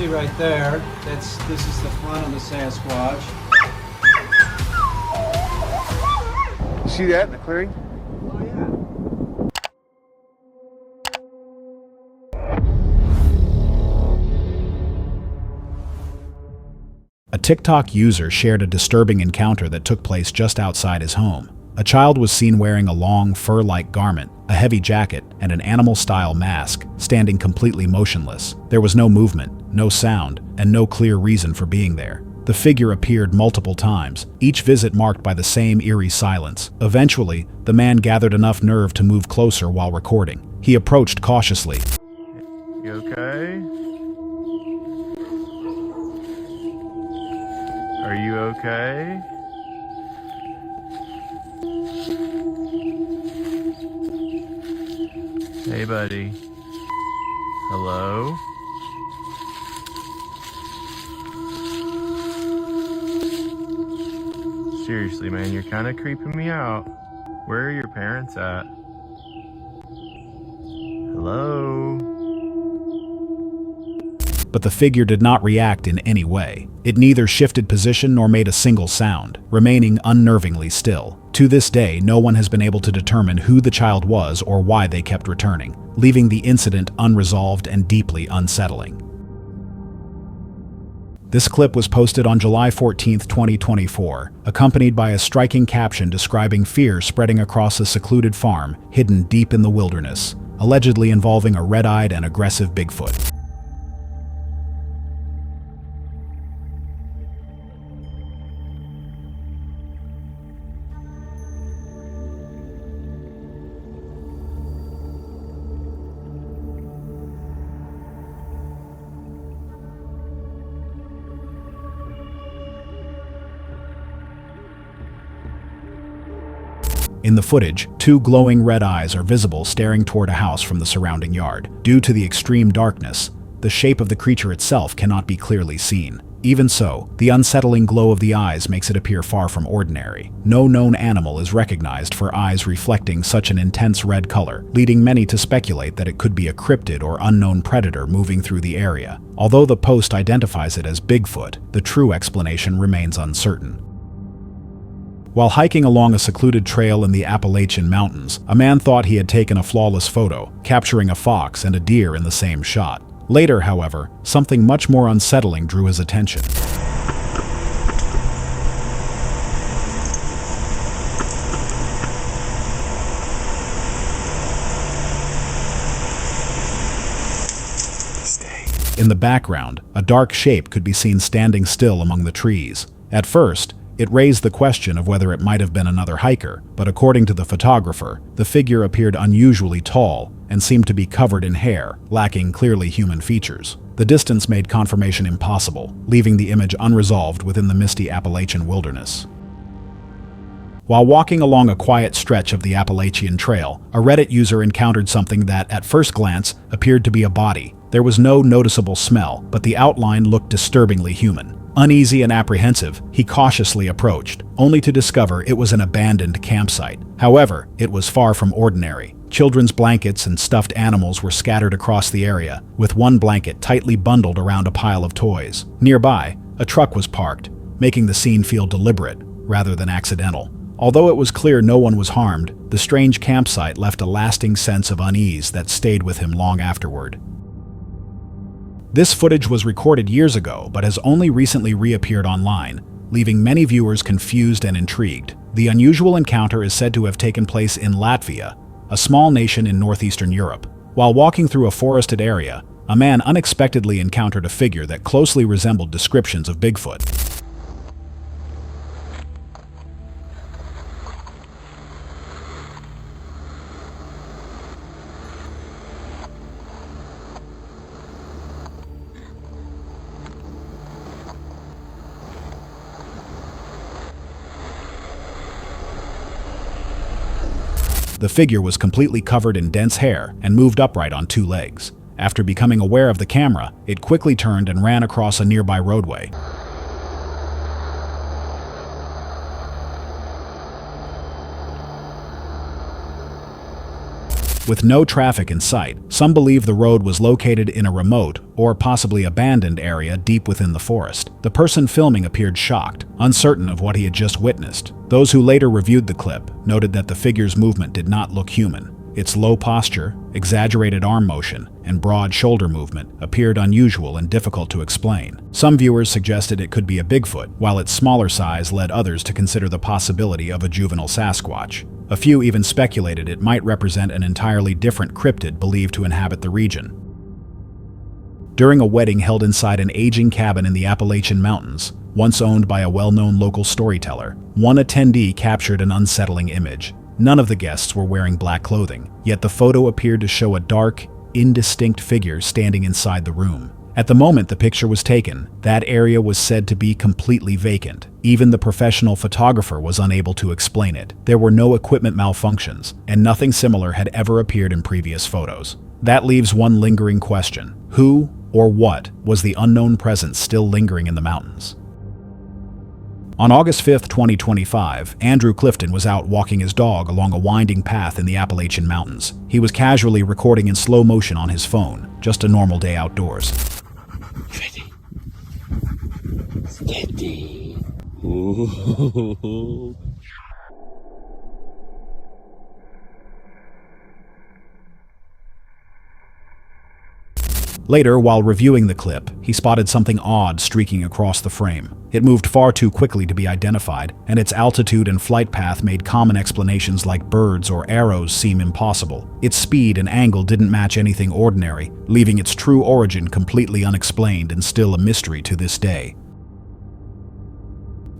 see right there, this is the front of the Sasquatch. You see that in the clearing? Oh yeah. A TikTok user shared a disturbing encounter that took place just outside his home. A child was seen wearing a long, fur-like garment, a heavy jacket, and an animal-style mask, standing completely motionless. There was no movement, no sound, and no clear reason for being there. The figure appeared multiple times, each visit marked by the same eerie silence. Eventually, the man gathered enough nerve to move closer while recording. He approached cautiously. You okay? Are you okay? Hey, buddy. Hello? Seriously, man, you're kind of creeping me out. Where are your parents at? Hello? But the figure did not react in any way. It neither shifted position nor made a single sound, remaining unnervingly still. To this day, no one has been able to determine who the child was or why they kept returning, leaving the incident unresolved and deeply unsettling. This clip was posted on July 14, 2024, accompanied by a striking caption describing fear spreading across a secluded farm hidden deep in the wilderness, allegedly involving a red-eyed and aggressive Bigfoot. In the footage, two glowing red eyes are visible staring toward a house from the surrounding yard. Due to the extreme darkness, the shape of the creature itself cannot be clearly seen. Even so, the unsettling glow of the eyes makes it appear far from ordinary. No known animal is recognized for eyes reflecting such an intense red color, leading many to speculate that it could be a cryptid or unknown predator moving through the area. Although the post identifies it as Bigfoot, the true explanation remains uncertain. While hiking along a secluded trail in the Appalachian Mountains, a man thought he had taken a flawless photo, capturing a fox and a deer in the same shot. Later, however, something much more unsettling drew his attention. In the background, a dark shape could be seen standing still among the trees. At first, it raised the question of whether it might have been another hiker, but according to the photographer, the figure appeared unusually tall and seemed to be covered in hair, lacking clearly human features. The distance made confirmation impossible, leaving the image unresolved within the misty Appalachian wilderness. While walking along a quiet stretch of the Appalachian Trail, a Reddit user encountered something that, at first glance, appeared to be a body. There was no noticeable smell, but the outline looked disturbingly human. Uneasy and apprehensive, he cautiously approached, only to discover it was an abandoned campsite. However, it was far from ordinary. Children's blankets and stuffed animals were scattered across the area, with one blanket tightly bundled around a pile of toys. Nearby, a truck was parked, making the scene feel deliberate rather than accidental. Although it was clear no one was harmed, the strange campsite left a lasting sense of unease that stayed with him long afterward. This footage was recorded years ago, but has only recently reappeared online, leaving many viewers confused and intrigued. The unusual encounter is said to have taken place in Latvia, a small nation in northeastern Europe. While walking through a forested area, a man unexpectedly encountered a figure that closely resembled descriptions of Bigfoot. The figure was completely covered in dense hair and moved upright on two legs. After becoming aware of the camera, it quickly turned and ran across a nearby roadway. With no traffic in sight, some believe the road was located in a remote or possibly abandoned area deep within the forest. The person filming appeared shocked, uncertain of what he had just witnessed. Those who later reviewed the clip noted that the figure's movement did not look human. Its low posture, exaggerated arm motion, and broad shoulder movement appeared unusual and difficult to explain. Some viewers suggested it could be a Bigfoot, while its smaller size led others to consider the possibility of a juvenile Sasquatch. A few even speculated it might represent an entirely different cryptid believed to inhabit the region. During a wedding held inside an aging cabin in the Appalachian Mountains, once owned by a well-known local storyteller, one attendee captured an unsettling image. None of the guests were wearing black clothing, yet the photo appeared to show a dark, indistinct figure standing inside the room. At the moment the picture was taken, that area was said to be completely vacant. Even the professional photographer was unable to explain it. There were no equipment malfunctions, and nothing similar had ever appeared in previous photos. That leaves one lingering question. Who or what was the unknown presence still lingering in the mountains? On August 5, 2025, Andrew Clifton was out walking his dog along a winding path in the Appalachian Mountains. He was casually recording in slow motion on his phone, just a normal day outdoors. Steady. Steady. Ooh. Later, while reviewing the clip, he spotted something odd streaking across the frame. It moved far too quickly to be identified, and its altitude and flight path made common explanations like birds or arrows seem impossible. Its speed and angle didn't match anything ordinary, leaving its true origin completely unexplained and still a mystery to this day.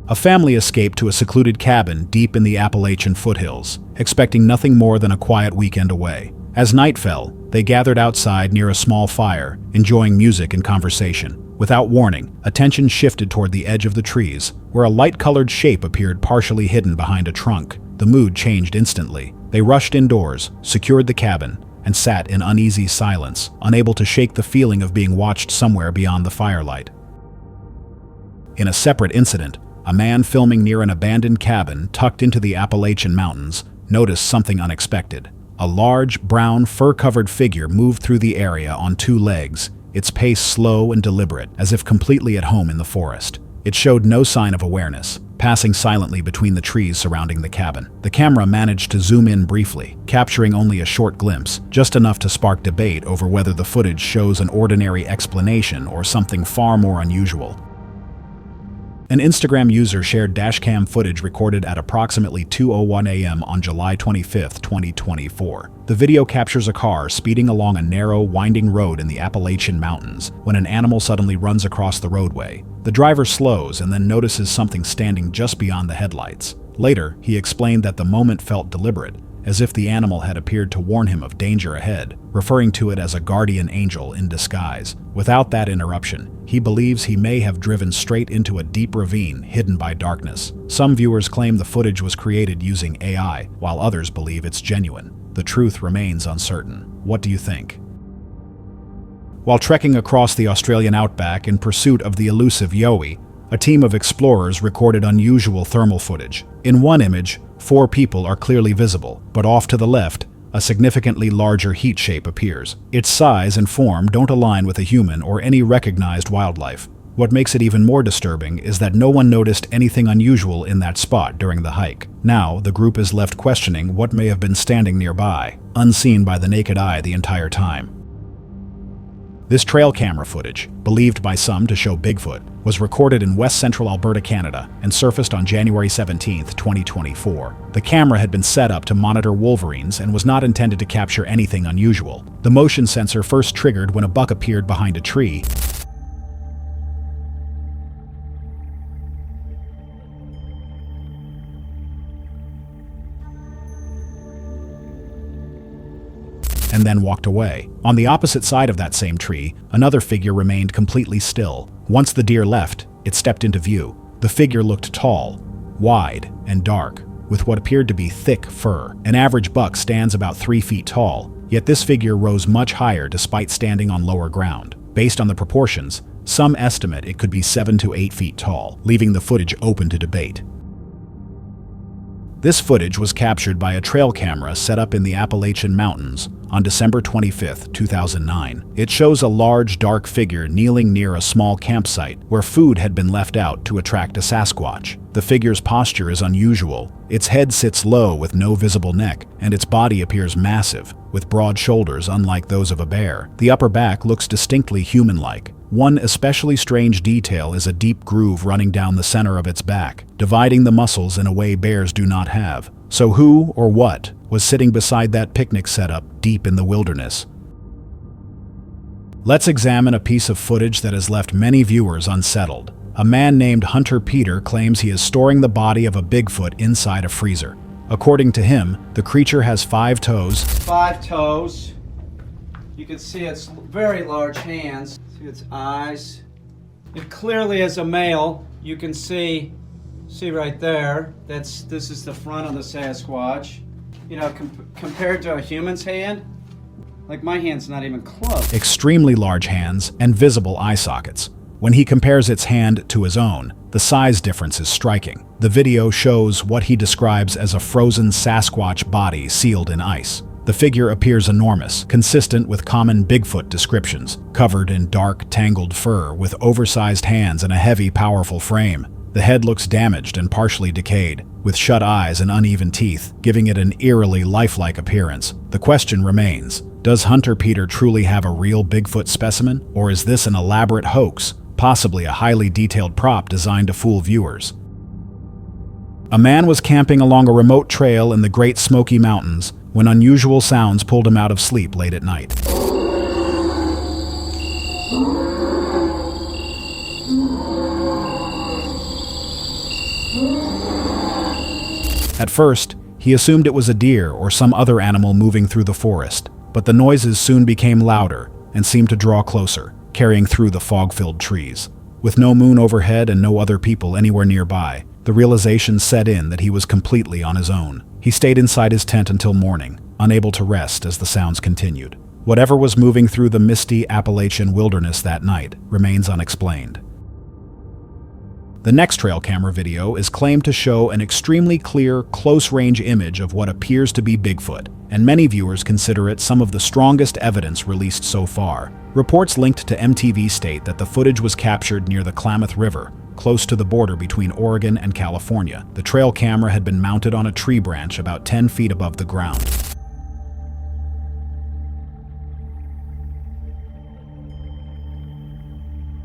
A family escaped to a secluded cabin deep in the Appalachian foothills, expecting nothing more than a quiet weekend away. As night fell, they gathered outside near a small fire, enjoying music and conversation. Without warning, attention shifted toward the edge of the trees, where a light-colored shape appeared partially hidden behind a trunk. The mood changed instantly. They rushed indoors, secured the cabin, and sat in uneasy silence, unable to shake the feeling of being watched somewhere beyond the firelight. In a separate incident, a man filming near an abandoned cabin tucked into the Appalachian Mountains noticed something unexpected. A large, brown, fur-covered figure moved through the area on two legs, its pace slow and deliberate, as if completely at home in the forest. It showed no sign of awareness, passing silently between the trees surrounding the cabin. The camera managed to zoom in briefly, capturing only a short glimpse, just enough to spark debate over whether the footage shows an ordinary explanation or something far more unusual. An Instagram user shared dashcam footage recorded at approximately 2:01 a.m. on July 25, 2024. The video captures a car speeding along a narrow, winding road in the Appalachian Mountains when an animal suddenly runs across the roadway. The driver slows and then notices something standing just beyond the headlights. Later, he explained that the moment felt deliberate, as if the animal had appeared to warn him of danger ahead, referring to it as a guardian angel in disguise. Without that interruption, he believes he may have driven straight into a deep ravine hidden by darkness. Some viewers claim the footage was created using AI, while others believe it's genuine. The truth remains uncertain. What do you think? While trekking across the Australian outback in pursuit of the elusive yowie, a team of explorers recorded unusual thermal footage. In one image, 4 people are clearly visible, but off to the left, a significantly larger heat shape appears. Its size and form don't align with a human or any recognized wildlife. What makes it even more disturbing is that no one noticed anything unusual in that spot during the hike. Now, the group is left questioning what may have been standing nearby, unseen by the naked eye the entire time. This trail camera footage, believed by some to show Bigfoot, was recorded in west-central Alberta, Canada, and surfaced on January 17, 2024. The camera had been set up to monitor wolverines and was not intended to capture anything unusual. The motion sensor first triggered when a buck appeared behind a tree, and then walked away. On the opposite side of that same tree, another figure remained completely still. Once the deer left, it stepped into view. The figure looked tall, wide, and dark, with what appeared to be thick fur. An average buck stands about 3 feet tall, yet this figure rose much higher despite standing on lower ground. Based on the proportions, some estimate it could be 7 to 8 feet tall, leaving the footage open to debate. This footage was captured by a trail camera set up in the Appalachian Mountains on December 25, 2009. It shows a large, dark figure kneeling near a small campsite where food had been left out to attract a Sasquatch. The figure's posture is unusual. Its head sits low with no visible neck, and its body appears massive, with broad shoulders unlike those of a bear. The upper back looks distinctly human-like. One especially strange detail is a deep groove running down the center of its back, dividing the muscles in a way bears do not have. So who or what was sitting beside that picnic setup deep in the wilderness? Let's examine a piece of footage that has left many viewers unsettled. A man named Hunter Peter claims he is storing the body of a Bigfoot inside a freezer. According to him, the creature has 5 toes. 5 toes. You can see its very large hands. See its eyes. It clearly is a male. You can see right there. This is the front of the Sasquatch. You know, compared to a human's hand, like my hand's not even close. Extremely large hands and visible eye sockets. When he compares its hand to his own, the size difference is striking. The video shows what he describes as a frozen Sasquatch body sealed in ice. The figure appears enormous, consistent with common Bigfoot descriptions, covered in dark, tangled fur with oversized hands and a heavy, powerful frame. The head looks damaged and partially decayed, with shut eyes and uneven teeth, giving it an eerily lifelike appearance. The question remains, does Hunter Peter truly have a real Bigfoot specimen, or is this an elaborate hoax, possibly a highly detailed prop designed to fool viewers? A man was camping along a remote trail in the Great Smoky Mountains when unusual sounds pulled him out of sleep late at night. At first, he assumed it was a deer or some other animal moving through the forest, but the noises soon became louder and seemed to draw closer, carrying through the fog-filled trees. With no moon overhead and no other people anywhere nearby, the realization set in that he was completely on his own. He stayed inside his tent until morning, unable to rest as the sounds continued. Whatever was moving through the misty Appalachian wilderness that night remains unexplained. The next trail camera video is claimed to show an extremely clear, close-range image of what appears to be Bigfoot, and many viewers consider it some of the strongest evidence released so far. Reports linked to MTV state that the footage was captured near the Klamath River, close to the border between Oregon and California. The trail camera had been mounted on a tree branch about 10 feet above the ground.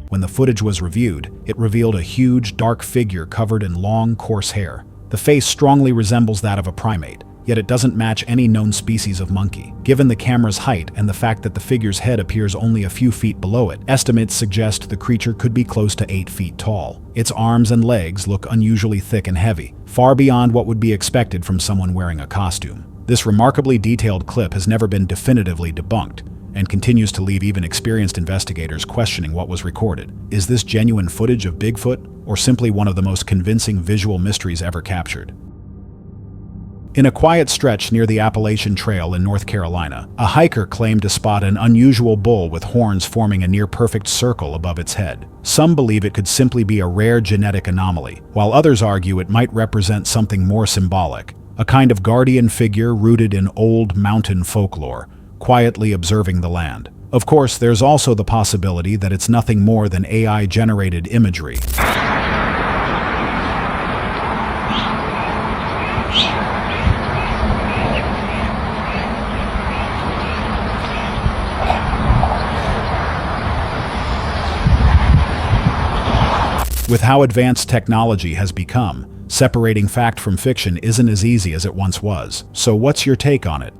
When the footage was reviewed, it revealed a huge, dark figure covered in long, coarse hair. The face strongly resembles that of a primate, yet it doesn't match any known species of monkey. Given the camera's height and the fact that the figure's head appears only a few feet below it, estimates suggest the creature could be close to 8 feet tall. Its arms and legs look unusually thick and heavy, far beyond what would be expected from someone wearing a costume. This remarkably detailed clip has never been definitively debunked, and continues to leave even experienced investigators questioning what was recorded. Is this genuine footage of Bigfoot, or simply one of the most convincing visual mysteries ever captured? In a quiet stretch near the Appalachian Trail in North Carolina, a hiker claimed to spot an unusual bull with horns forming a near-perfect circle above its head. Some believe it could simply be a rare genetic anomaly, while others argue it might represent something more symbolic, a kind of guardian figure rooted in old mountain folklore, quietly observing the land. Of course, there's also the possibility that it's nothing more than AI-generated imagery. With how advanced technology has become, separating fact from fiction isn't as easy as it once was. So what's your take on it?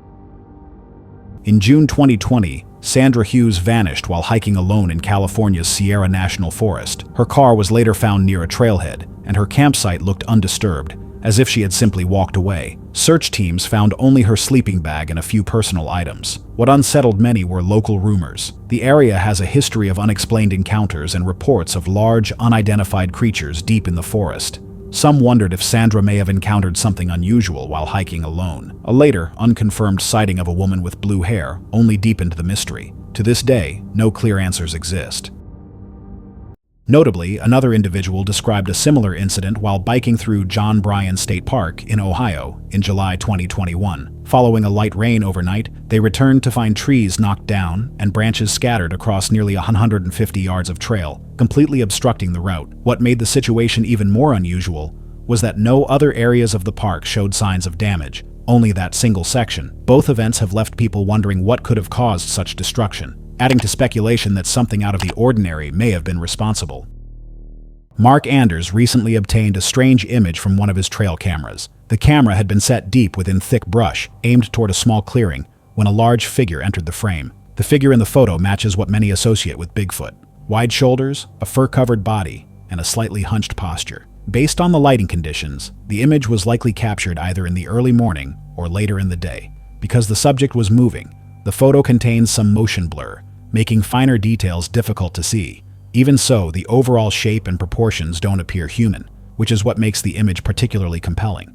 In June 2020, Sandra Hughes vanished while hiking alone in California's Sierra National Forest. Her car was later found near a trailhead, and her campsite looked undisturbed, as if she had simply walked away. Search teams found only her sleeping bag and a few personal items. What unsettled many were local rumors. The area has a history of unexplained encounters and reports of large, unidentified creatures deep in the forest. Some wondered if Sandra may have encountered something unusual while hiking alone. A later, unconfirmed sighting of a woman with blue hair only deepened the mystery. To this day, no clear answers exist. Notably, another individual described a similar incident while biking through John Bryan State Park in Ohio in July 2021. Following a light rain overnight, they returned to find trees knocked down and branches scattered across nearly 150 yards of trail, completely obstructing the route. What made the situation even more unusual was that no other areas of the park showed signs of damage, only that single section. Both events have left people wondering what could have caused such destruction, adding to speculation that something out of the ordinary may have been responsible. Mark Anders recently obtained a strange image from one of his trail cameras. The camera had been set deep within thick brush, aimed toward a small clearing, when a large figure entered the frame. The figure in the photo matches what many associate with Bigfoot: wide shoulders, a fur-covered body, and a slightly hunched posture. Based on the lighting conditions, the image was likely captured either in the early morning or later in the day. Because the subject was moving, the photo contains some motion blur, making finer details difficult to see. Even so, the overall shape and proportions don't appear human, which is what makes the image particularly compelling.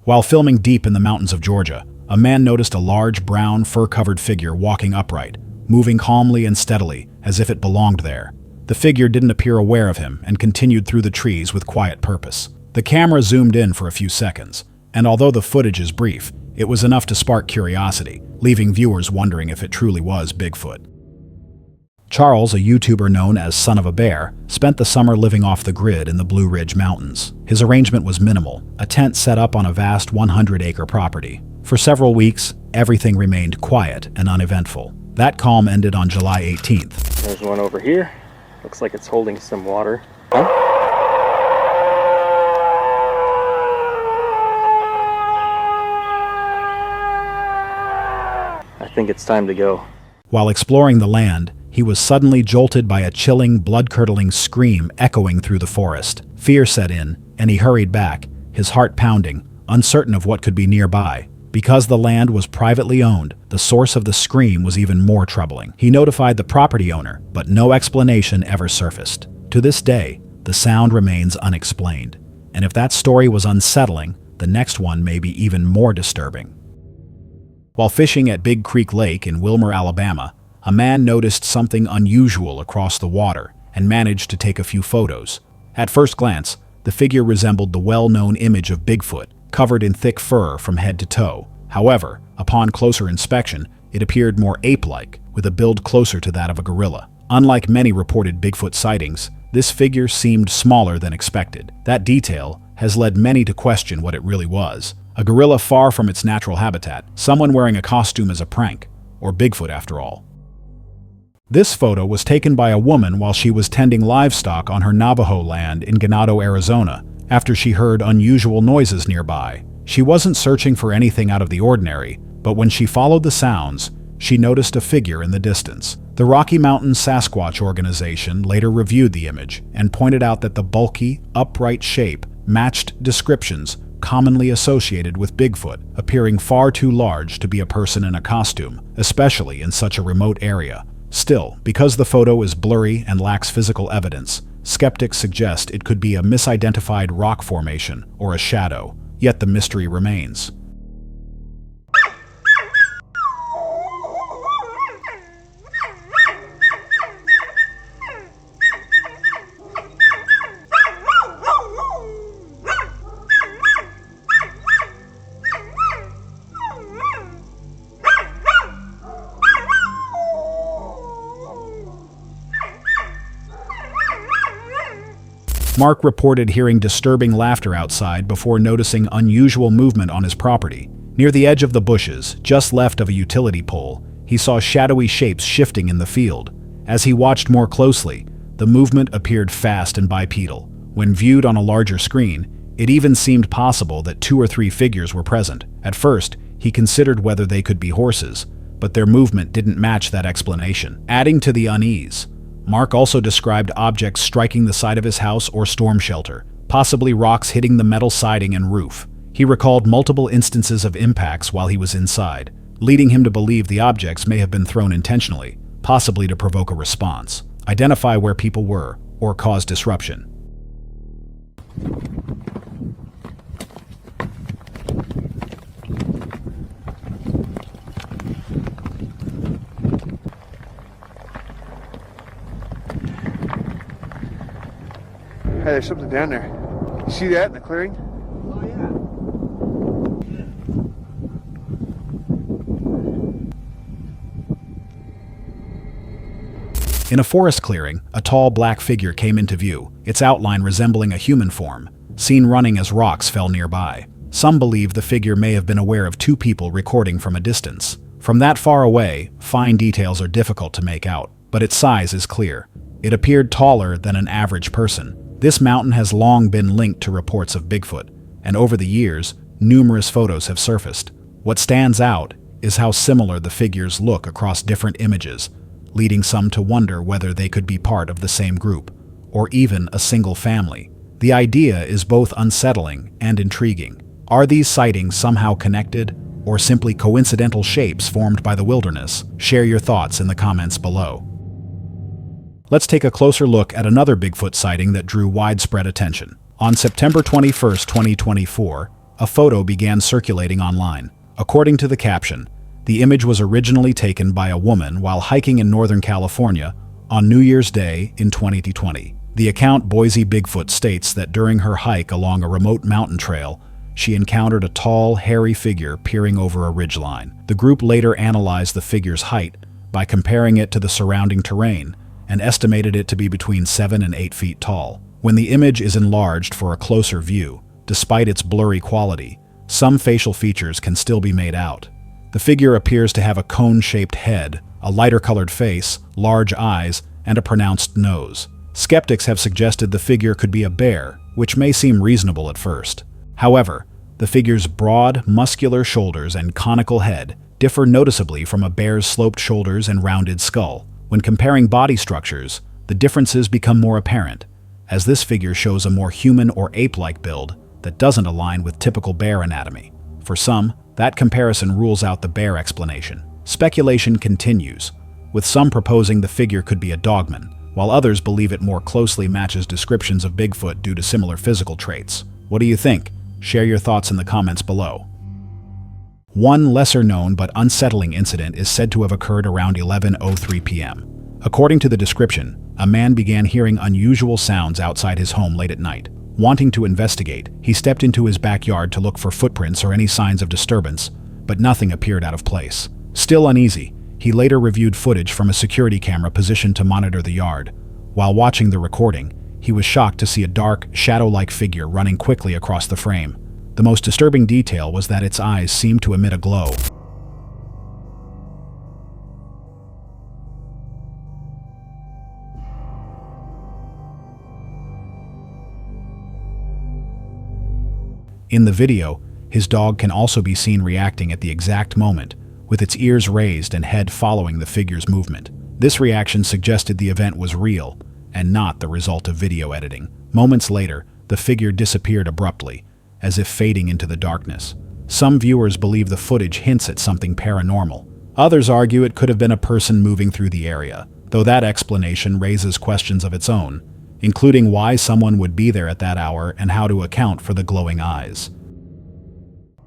While filming deep in the mountains of Georgia, a man noticed a large brown fur-covered figure walking upright, moving calmly and steadily, as if it belonged there. The figure didn't appear aware of him and continued through the trees with quiet purpose. The camera zoomed in for a few seconds, and although the footage is brief, it was enough to spark curiosity, leaving viewers wondering if it truly was Bigfoot. Charles, a YouTuber known as Son of a Bear, spent the summer living off the grid in the Blue Ridge Mountains. His arrangement was minimal, a tent set up on a vast 100-acre property. For several weeks, everything remained quiet and uneventful. That calm ended on July 18th. There's one over here. Looks like it's holding some water. I think it's time to go. While exploring the land, he was suddenly jolted by a chilling, blood-curdling scream echoing through the forest. Fear set in, and he hurried back, his heart pounding, uncertain of what could be nearby. Because the land was privately owned, the source of the scream was even more troubling. He notified the property owner, but no explanation ever surfaced. To this day, the sound remains unexplained. And if that story was unsettling, the next one may be even more disturbing. While fishing at Big Creek Lake in Wilmer, Alabama, a man noticed something unusual across the water and managed to take a few photos. At first glance, the figure resembled the well-known image of Bigfoot, covered in thick fur from head to toe. However, upon closer inspection, it appeared more ape-like, with a build closer to that of a gorilla. Unlike many reported Bigfoot sightings, this figure seemed smaller than expected. That detail has led many to question what it really was. A gorilla far from its natural habitat, someone wearing a costume as a prank, or Bigfoot after all. This photo was taken by a woman while she was tending livestock on her Navajo land in Ganado, Arizona, after she heard unusual noises nearby. She wasn't searching for anything out of the ordinary, but when she followed the sounds, she noticed a figure in the distance. The Rocky Mountain Sasquatch organization later reviewed the image and pointed out that the bulky, upright shape matched descriptions commonly associated with Bigfoot, appearing far too large to be a person in a costume, especially in such a remote area. Still, because the photo is blurry and lacks physical evidence, skeptics suggest it could be a misidentified rock formation or a shadow, yet the mystery remains. Mark reported hearing disturbing laughter outside before noticing unusual movement on his property. Near the edge of the bushes, just left of a utility pole, he saw shadowy shapes shifting in the field. As he watched more closely, the movement appeared fast and bipedal. When viewed on a larger screen, it even seemed possible that 2 or 3 figures were present. At first, he considered whether they could be horses, but their movement didn't match that explanation. Adding to the unease, Mark also described objects striking the side of his house or storm shelter, possibly rocks hitting the metal siding and roof. He recalled multiple instances of impacts while he was inside, leading him to believe the objects may have been thrown intentionally, possibly to provoke a response, identify where people were, or cause disruption. there's something down there. You see that in the clearing? Oh, yeah. In a forest clearing, a tall black figure came into view, its outline resembling a human form, seen running as rocks fell nearby. Some believe the figure may have been aware of two people recording from a distance. From that far away, fine details are difficult to make out, but its size is clear. It appeared taller than an average person. This mountain has long been linked to reports of Bigfoot, and over the years, numerous photos have surfaced. What stands out is how similar the figures look across different images, leading some to wonder whether they could be part of the same group, or even a single family. The idea is both unsettling and intriguing. Are these sightings somehow connected, or simply coincidental shapes formed by the wilderness? Share your thoughts in the comments below. Let's take a closer look at another Bigfoot sighting that drew widespread attention. On September 21, 2024, a photo began circulating online. According to the caption, the image was originally taken by a woman while hiking in Northern California on New Year's Day in 2020. The account Boise Bigfoot states that during her hike along a remote mountain trail, she encountered a tall, hairy figure peering over a ridgeline. The group later analyzed the figure's height by comparing it to the surrounding terrain and estimated it to be between 7 and 8 feet tall. When the image is enlarged for a closer view, despite its blurry quality, some facial features can still be made out. The figure appears to have a cone-shaped head, a lighter-colored face, large eyes, and a pronounced nose. Skeptics have suggested the figure could be a bear, which may seem reasonable at first. However, the figure's broad, muscular shoulders and conical head differ noticeably from a bear's sloped shoulders and rounded skull. When comparing body structures, the differences become more apparent, as this figure shows a more human or ape-like build that doesn't align with typical bear anatomy. For some, that comparison rules out the bear explanation. Speculation continues, with some proposing the figure could be a dogman, while others believe it more closely matches descriptions of Bigfoot due to similar physical traits. What do you think? Share your thoughts in the comments below. One lesser-known but unsettling incident is said to have occurred around 11:03 p.m. According to the description, a man began hearing unusual sounds outside his home late at night. Wanting to investigate, he stepped into his backyard to look for footprints or any signs of disturbance, but nothing appeared out of place. Still uneasy, he later reviewed footage from a security camera positioned to monitor the yard. While watching the recording, he was shocked to see a dark, shadow-like figure running quickly across the frame. The most disturbing detail was that its eyes seemed to emit a glow. In the video, his dog can also be seen reacting at the exact moment, with its ears raised and head following the figure's movement. This reaction suggested the event was real, and not the result of video editing. Moments later, the figure disappeared abruptly, as if fading into the darkness. Some viewers believe the footage hints at something paranormal. Others argue it could have been a person moving through the area, though that explanation raises questions of its own, including why someone would be there at that hour and how to account for the glowing eyes.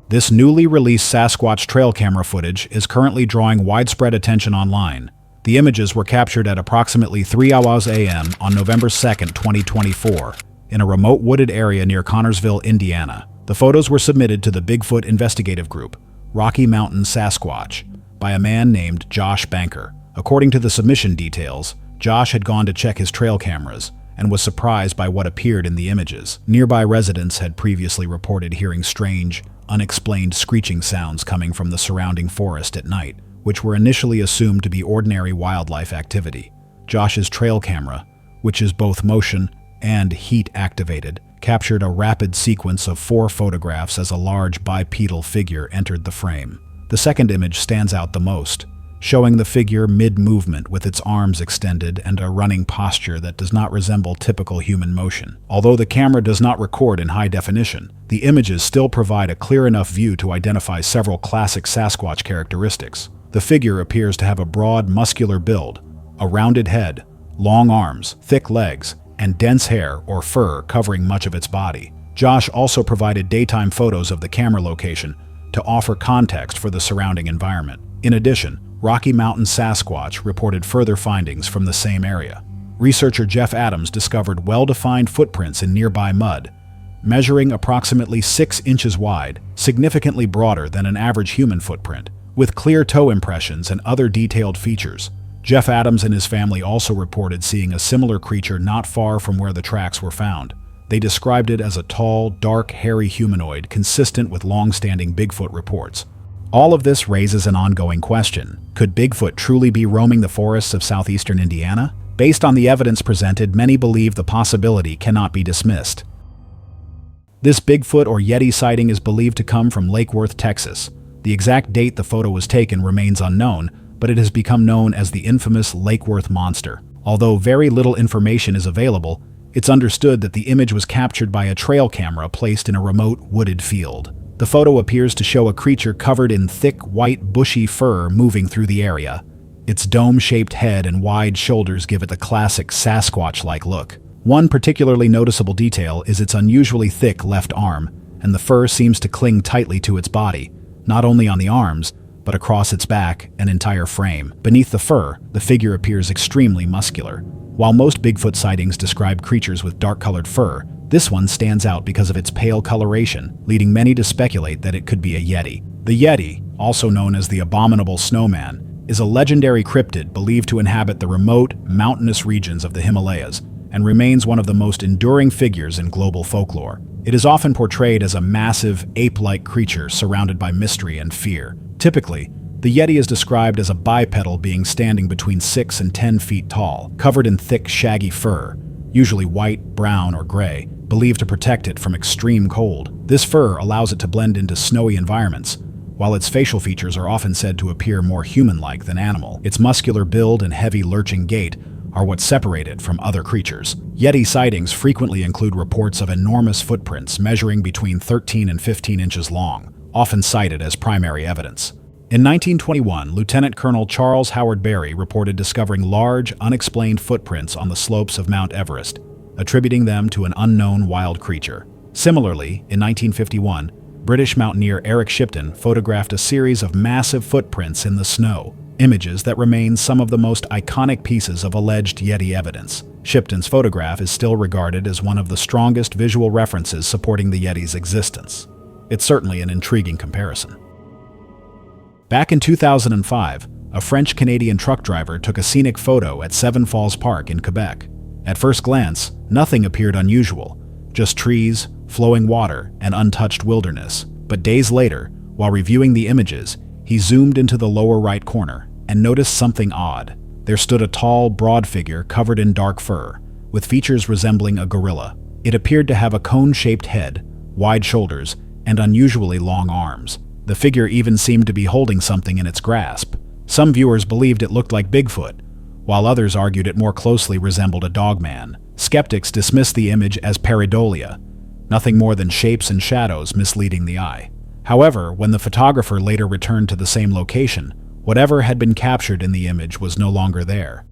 This newly released Sasquatch trail camera footage is currently drawing widespread attention online. The images were captured at approximately 3 hours a.m. on November 2, 2024, in a remote wooded area near Connorsville, Indiana. The photos were submitted to the Bigfoot investigative group, Rocky Mountain Sasquatch, by a man named Josh Banker. According to the submission details, Josh had gone to check his trail cameras and was surprised by what appeared in the images. Nearby residents had previously reported hearing strange, unexplained screeching sounds coming from the surrounding forest at night, which were initially assumed to be ordinary wildlife activity. Josh's trail camera, which is both motion and heat-activated, captured a rapid sequence of 4 photographs as a large bipedal figure entered the frame. The second image stands out the most, showing the figure mid-movement with its arms extended and a running posture that does not resemble typical human motion. Although the camera does not record in high definition, the images still provide a clear enough view to identify several classic Sasquatch characteristics. The figure appears to have a broad, muscular build, a rounded head, long arms, thick legs, and dense hair or fur covering much of its body. Josh also provided daytime photos of the camera location to offer context for the surrounding environment. In addition, Rocky Mountain Sasquatch reported further findings from the same area. researcher Jeff Adams discovered well-defined footprints in nearby mud, measuring approximately 6 inches wide, significantly broader than an average human footprint, with clear toe impressions and other detailed features. Jeff Adams and his family also reported seeing a similar creature not far from where the tracks were found. They described it as a tall, dark, hairy humanoid consistent with long-standing Bigfoot reports. All of this raises an ongoing question. Could Bigfoot truly be roaming the forests of southeastern Indiana? Based on the evidence presented, many believe the possibility cannot be dismissed. This Bigfoot or Yeti sighting is believed to come from Lake Worth, Texas. The exact date the photo was taken remains unknown, but it has become known as the infamous Lake Worth monster. Although very little information is available, it's understood that the image was captured by a trail camera placed in a remote wooded field. The photo appears to show a creature covered in thick, white, bushy fur moving through the area. Its dome-shaped head and wide shoulders give it the classic Sasquatch-like look. One particularly noticeable detail is its unusually thick left arm, and the fur seems to cling tightly to its body, not only on the arms, but across its back and entire frame. Beneath the fur, the figure appears extremely muscular. While most Bigfoot sightings describe creatures with dark-colored fur, this one stands out because of its pale coloration, leading many to speculate that it could be a Yeti. The Yeti, also known as the Abominable Snowman, is a legendary cryptid believed to inhabit the remote, mountainous regions of the Himalayas, and remains one of the most enduring figures in global folklore. It is often portrayed as a massive, ape-like creature surrounded by mystery and fear. Typically, the Yeti is described as a bipedal being standing between 6 and 10 feet tall, covered in thick, shaggy fur, usually white, brown, or gray, believed to protect it from extreme cold. This fur allows it to blend into snowy environments, while its facial features are often said to appear more human-like than animal. Its muscular build and heavy lurching gait are what separate it from other creatures. Yeti sightings frequently include reports of enormous footprints measuring between 13 and 15 inches long, often cited as primary evidence. In 1921, Lieutenant Colonel Charles Howard Berry reported discovering large, unexplained footprints on the slopes of Mount Everest, attributing them to an unknown wild creature. Similarly, in 1951, British mountaineer Eric Shipton photographed a series of massive footprints in the snow, images that remain some of the most iconic pieces of alleged Yeti evidence. Shipton's photograph is still regarded as one of the strongest visual references supporting the Yeti's existence. It's certainly an intriguing comparison. Back in 2005, a French-Canadian truck driver took a scenic photo at Seven Falls Park in Quebec. At first glance, nothing appeared unusual, just trees, flowing water, and untouched wilderness. But days later, while reviewing the images, he zoomed into the lower right corner and noticed something odd. There stood a tall, broad figure covered in dark fur, with features resembling a gorilla. It appeared to have a cone-shaped head, wide shoulders, and unusually long arms. The figure even seemed to be holding something in its grasp. Some viewers believed it looked like Bigfoot, while others argued it more closely resembled a dogman. Skeptics dismissed the image as pareidolia, nothing more than shapes and shadows misleading the eye. However, when the photographer later returned to the same location, whatever had been captured in the image was no longer there.